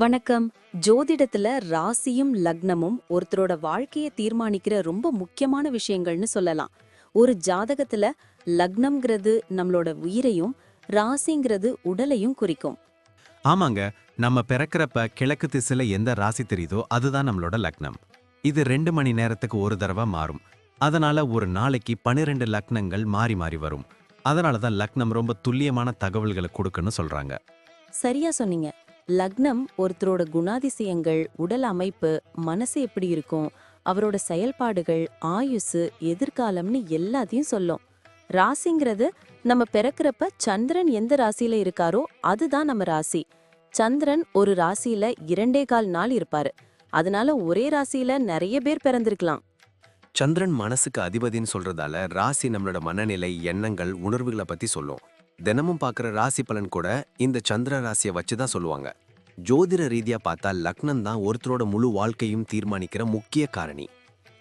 வணக்கம். ஜோதிடத்துல ராசியும் லக்னமும் ஒருத்தரோட வாழ்க்கைய தீர்மானிக்கிற ரொம்ப முக்கியமான விஷயங்கள்னு சொல்லலாம். ஒரு ஜாதகத்துல லக்னம்ங்கிறது நம்மளோட உயிரையும், ராசிங்கிறது உடலையும் குறிக்கும். ஆமாங்க. நம்ம பிறக்கிறப்ப கிழக்கு திசையில எந்த ராசி தெரியுதோ அதுதான் நம்மளோட லக்னம். இது 2 மணி நேரத்துக்கு ஒரு தடவை மாறும். அதனால ஒரு நாளைக்கு 12 லக்னங்கள் மாறி மாறி வரும். அதனால தான் லக்னம் ரொம்ப துல்லியமான தகவல்களை கொடுக்குன்னு சொல்றாங்க. சரியா சொன்னீங்க. லக்னம் ஒருத்தரோட குணாதிசயங்கள், உடல் அமைப்பு, மனசு எப்படி இருக்கும், அவரோட செயல்பாடுகள், ஆயுசு, எதிர்காலம்னு எல்லாத்தையும் சொல்லும். ராசிங்கிறது நம்ம பிறக்கிறப்ப சந்திரன் எந்த ராசியில இருக்காரோ அதுதான் நம்ம ராசி. சந்திரன் ஒரு ராசியில 2.25 நாள் இருப்பாரு. அதனால ஒரே ராசியில நிறைய பேர் பிறந்திருக்கலாம். சந்திரன் மனசுக்கு அதிபதின்னு சொல்றதால ராசி நம்மளோட மனநிலை, எண்ணங்கள், உணர்வுகளை பத்தி சொல்லும். தினமும் பார்க்குற ராசி பலன் கூட இந்த சந்திர ராசியை வச்சு தான் சொல்லுவாங்க. ஜோதிட ரீதியா பார்த்தா லக்னம் தான் ஒருத்தரோட முழு வாழ்க்கையும் தீர்மானிக்கிற முக்கிய காரணி.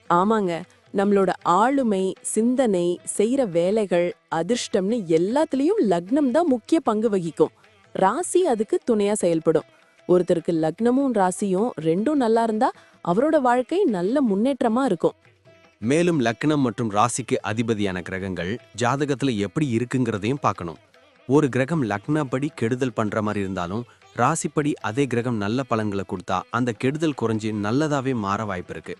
ஆமாங்க. நம்மளோட ஆளுமை, சிந்தனை, செய்யற வேலைகள், அதிர்ஷ்டம்னு எல்லாத்துலயும் லக்னம் தான் முக்கிய பங்கு வகிக்கும். ராசி அதுக்கு துணையா செயல்படும். ஒருத்தருக்கு லக்னமும் ராசியும் ரெண்டும் நல்லா இருந்தா அவரோட வாழ்க்கை நல்ல முன்னேற்றமா இருக்கும். மேலும் லக்னம் மற்றும் ராசிக்கு அதிபதியான கிரகங்கள் ஜாதகத்துல எப்படி இருக்குங்கிறதையும் பார்க்கணும். ஒரு கிரகம் லக்னப்படி கெடுதல் பண்ற மாதிரி இருந்தாலும் ராசிப்படி அதே கிரகம் நல்ல பலன்களை கொடுத்தா அந்த கெடுதல் குறைஞ்சி நல்லதாவே மாற வாய்ப்பு இருக்கு.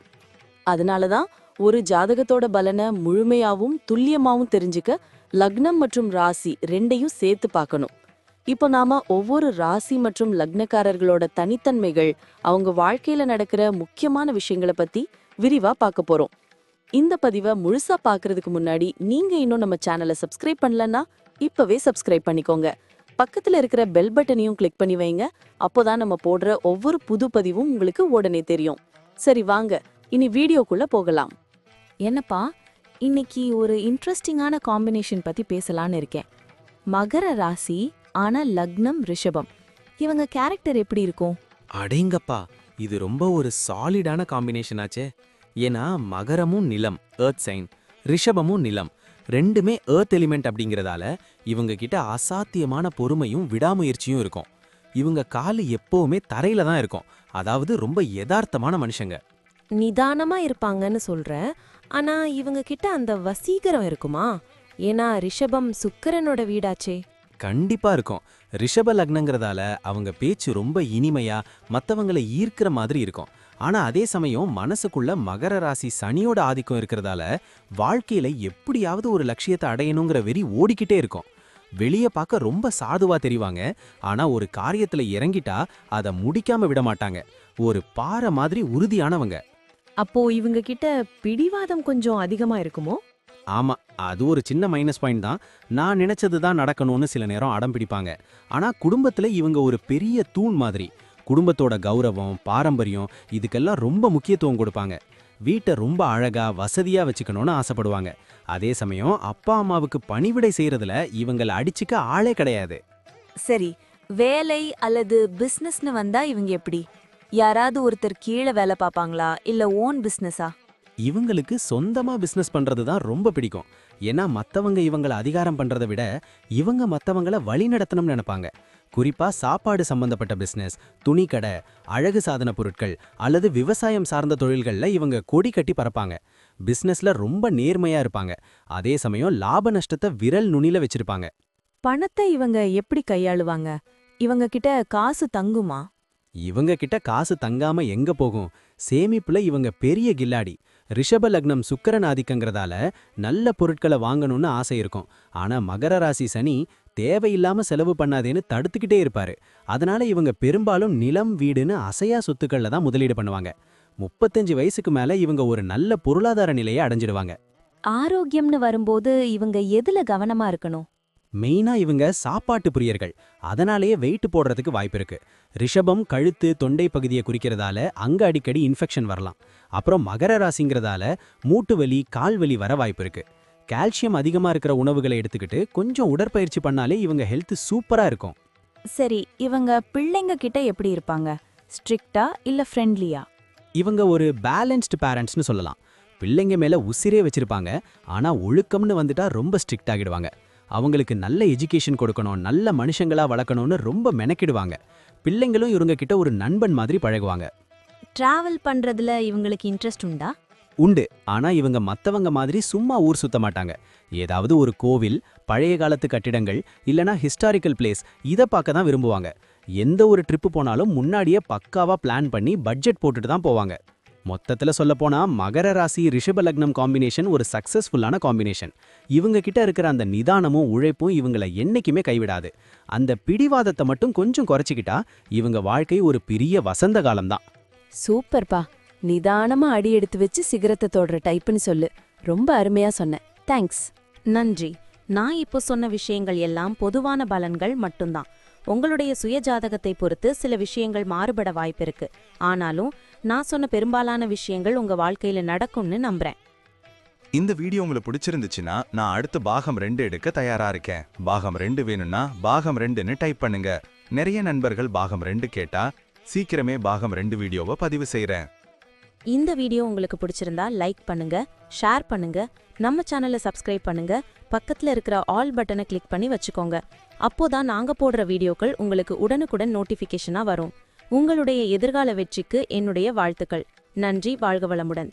அதனாலதான் ஒரு ஜாதகத்தோட பலனை முழுமையாவும் துல்லியமாவும் தெரிஞ்சுக்க லக்னம் மற்றும் ராசி ரெண்டையும் சேர்த்து பார்க்கணும். இப்போ நாம ஒவ்வொரு ராசி மற்றும் லக்னக்காரர்களோட தனித்தன்மைகள், அவங்க வாழ்க்கையில நடக்கிற முக்கியமான விஷயங்களை பத்தி விரிவா பார்க்க போறோம். இந்த பதிவை முழுசா பார்க்கறதுக்கு முன்னாடி நீங்க இன்னும் நம்ம சேனலை சப்ஸ்கிரைப் பண்ணலன்னா இப்பவே சப்ஸ்கிரைப் பண்ணிக்கோங்க. பக்கத்துல இருக்கிற பெல் பட்டனையும் கிளிக் பண்ணி வைங்க. அப்போதான் நம்ம போடுற ஒவ்வொரு புது பதிவும் உங்களுக்கு உடனே தெரியும். சரி வாங்க, இனி வீடியோக்குள்ள போகலாம். என்னப்பா, இன்னைக்கு ஒரு இன்ட்ரெஸ்டிங்கான காம்பினேஷன் பத்தி பேசலான்னு இருக்கேன். மகர ராசி ஆனா லக்னம் ரிஷபம். இவங்க கேரக்டர் எப்படி இருக்கும்? அடேங்கப்பா, இது ரொம்ப ஒரு சாலிடான காம்பினேஷன் ஆச்சே. ஏன்னா மகரமும் நிலம், எர்த் சைன், ரிஷபமும் நிலம், ரெண்டுமே எர்த் எலிமெண்ட் அப்படிங்கிறதால இவங்க கிட்ட அசாத்தியமான பொறுமையும் விடாமுயற்சியும் இருக்கும். இவங்க காலு எப்பவுமே தரையில தான் இருக்கும். அதாவது ரொம்ப யதார்த்தமான மனுஷங்க. நிதானமா இருப்பாங்கன்னு சொல்ற. ஆனா இவங்க கிட்ட அந்த வசீகரம் இருக்குமா? ஏன்னா ரிஷபம் சுக்கிரனோட வீடாச்சே. கண்டிப்பா இருக்கும். ரிஷப லக்னங்கிறதால அவங்க பேச்சு ரொம்ப இனிமையா மத்தவங்களை ஈர்க்கிற மாதிரி இருக்கும். ஆனா அதே சமயம் மனசுக்குள்ள மகர ராசி சனியோட ஆதிக்கம் இருக்கிறதால வாழ்க்கையில எப்படியாவது ஒரு லட்சியத்தை அடையணுங்கிற வெறி ஓடிக்கிட்டே இருக்கும். வெளியே பார்க்க ரொம்ப சாதுவா தெரிவாங்க. ஆனா ஒரு காரியத்துல இறங்கிட்டா அதை முடிக்காம விட மாட்டாங்க. ஒரு பாறை மாதிரி உறுதியானவங்க. அப்போ இவங்க கிட்ட பிடிவாதம் கொஞ்சம் அதிகமா இருக்குமோ? ஆமா, அது ஒரு சின்ன மைனஸ் பாயிண்ட் தான். நான் நினைச்சது தான் நடக்கணும்னு சில நேரம் அடம் பிடிப்பாங்க. ஆனா குடும்பத்துல இவங்க ஒரு பெரிய தூண் மாதிரி. குடும்பத்தோட கௌரவம், பாரம்பரியம் இதுக்கெல்லாம் ரொம்ப முக்கியத்துவம் கொடுப்பாங்க. வீட்டை ரொம்ப அழகா வசதியா வச்சுக்கணும்னு ஆசைப்படுவாங்க. அதே சமயம் அப்பா அம்மாவுக்கு பணிவிடை செய்யறதுல இவங்களை அடிச்சுக்க ஆளே கிடையாது. சரி, வேலை அல்லது பிசினஸ்னு வந்தா இவங்க எப்படி? யாராவது ஒருத்தர் கீழே வேலை பார்ப்பாங்களா இல்ல ஓன் பிசினஸா? இவங்களுக்கு சொந்தமா பிசினஸ் பண்றது தான் ரொம்ப பிடிக்கும். ஏன்னா மத்தவங்க இவங்களை அதிகாரம் பண்றதை விட இவங்க மத்தவங்கள வழி நடத்தணும்னு நினைப்பாங்க. குறிப்பா சாப்பாடு சம்பந்தப்பட்ட பிசினஸ், துணிக்கடை, அழகு சாதன பொருட்கள் அல்லது விவசாயம் சார்ந்த தொழில்கள்ல இவங்க கொடி கட்டி பறப்பாங்க. பிசினஸ்ல ரொம்ப நேர்மையா இருப்பாங்க. அதே சமயம் லாப நஷ்டத்தை விரல் நுனில வச்சிருப்பாங்க. பணத்தை இவங்க எப்படி கையாளுவாங்க? இவங்க கிட்ட காசு தங்குமா? இவங்க கிட்ட காசு தங்காம எங்க போகும்? சேமிப்புல இவங்க பெரிய கில்லாடி. ரிஷப லக்னம் சுக்கிரன் ஆதிக்கங்கிறதால நல்ல பொருட்களை வாங்கணும்னு ஆசை இருக்கும். ஆனா மகர ராசி சனி தேவையில்லாம செலவு பண்ணாதேன்னு தடுத்துக்கிட்டே இருப்பாரு. அதனால இவங்க பெரும்பாலும் நிலம், வீடுன்னு அசையா சொத்துக்கள்ல தான் முதலீடு பண்ணுவாங்க. 35 வயசுக்கு மேல இவங்க ஒரு நல்ல பொருளாதார நிலையை அடைஞ்சிடுவாங்க. ஆரோக்கியம்னு வரும்போது இவங்க எதுல கவனமா இருக்கணும்? மெயினா இவங்க சாப்பாட்டு பிரியர்கள். அதனாலேயே வெயிட் போடுறதுக்கு வாய்ப்பு இருக்கு. ரிஷபம் கழுத்து, தொண்டை பகுதியை குறிக்கிறதால அங்க அடிக்கடி இன்ஃபெக்ஷன் வரலாம். அப்புறம் மகர ராசிங்கிறதால மூட்டு வலி, கால் வலி வர வாய்ப்பு இருக்கு. கால்சியம் அதிகமா இருக்கிற உணவுகளை எடுத்துக்கிட்டு கொஞ்சம் உடற்பயிற்சி பண்ணாலே இவங்க ஹெல்த் சூப்பரா இருக்கும். சரி, இவங்க பிள்ளைங்க கிட்ட எப்படி இருப்பாங்க? ஸ்ட்ரிக்ட்டா இல்ல ஃப்ரெண்ட்லியா? இவங்க ஒரு பேலன்ஸ்டு பேரண்ட்ஸ்னு சொல்லலாம். பிள்ளைங்க மேல உசிரே வச்சிருப்பாங்க. ஆனா ஒழுக்கம்னு வந்துட்டா ரொம்ப ஸ்ட்ரிக்ட் ஆகிடுவாங்க. அவங்களுக்கு நல்ல எஜுகேஷன் கொடுக்கணும், நல்ல மனுஷங்களா வளர்க்கணும்னு ரொம்ப மெனக்கிடுவாங்க. பிள்ளைங்களும் இவங்க கிட்ட ஒரு நண்பன் மாதிரி பழகுவாங்க. டிராவல் பண்றதுல இவங்களுக்கு இன்ட்ரெஸ்ட் உண்டா? உண்டு. ஆனா இவங்க மத்தவங்க மாதிரி சும்மா ஊர் சுத்த மாட்டாங்க. ஏதாவது ஒரு கோவில், பழைய காலத்து கட்டிடங்கள் இல்லனா ஹிஸ்டாரிக்கல் பிளேஸ் இத பார்க்க தான் விரும்புவாங்க. எந்த ஒரு ட்ரிப் போனாலும் முன்னாடியே பக்காவா பிளான் பண்ணி பட்ஜெட் போட்டுட்டு தான் போவாங்க. மொத்தத்துல சொல்லப்போனா மகர ராசி ரிஷப லக்னம் காம்பினேஷன் ஒரு சக்சஸ்ஃபுல்லான காம்பினேஷன். இவங்க கிட்ட இருக்கிற அந்த நிதானமும் உழைப்பும் இவங்கள என்னைக்குமே கைவிடாது. அந்த பிடிவாதத்தை மட்டும் கொஞ்சம் குறைச்சிக்கிட்டா இவங்க வாழ்க்கை ஒரு பெரிய வசந்த காலம்தான். சூப்பர்ப்பா. நிதானமா அடி எடுத்து வச்சு சிகரத்தை தொடுற டைப்புன்னு சொல்லு. ரொம்ப அருமையா சொன்ன. தேங்க்ஸ். நன்றி. நான் இப்போ சொன்ன விஷயங்கள் எல்லாம் பொதுவான பலன்கள் மட்டும்தான். உங்களுடைய சுய ஜாதகத்தை பொறுத்து சில விஷயங்கள் மாறுபட வாய்ப்பிருக்கு. ஆனாலும் நான் சொன்ன பெரும்பாலான விஷயங்கள் உங்க வாழ்க்கையில நடக்கும்னு நம்புறேன். இந்த வீடியோ உங்களுக்கு பிடிச்சிருந்துச்சுன்னா நான் அடுத்து பாகம் 2 எடுக்க தயாரா இருக்கேன். பாகம் 2 வேணும்னா பாகம் 2ன்னு டைப் பண்ணுங்க. நிறைய நண்பர்கள் பாகம் 2 கேட்டா சீக்கிரமே பாகம் 2 வீடியோவை பதிவு செய்றேன். இந்த வீடியோ உங்களுக்கு பிடிச்சிருந்தா லைக் பண்ணுங்க, ஷேர் பண்ணுங்க, நம்ம சேனலை சப்ஸ்கிரைப் பண்ணுங்க, பக்கத்துல இருக்கிற ஆல் பட்டனை கிளிக் பண்ணி வச்சுக்கோங்க. அப்போதான் நாங்க போடுற வீடியோக்கள் உங்களுக்கு உடனுக்குடன் நோட்டிஃபிகேஷனா வரும். உங்களுடைய எதிர்கால வெற்றிக்கு என்னுடைய வாழ்த்துக்கள். நன்றி. வாழ்க வளமுடன்.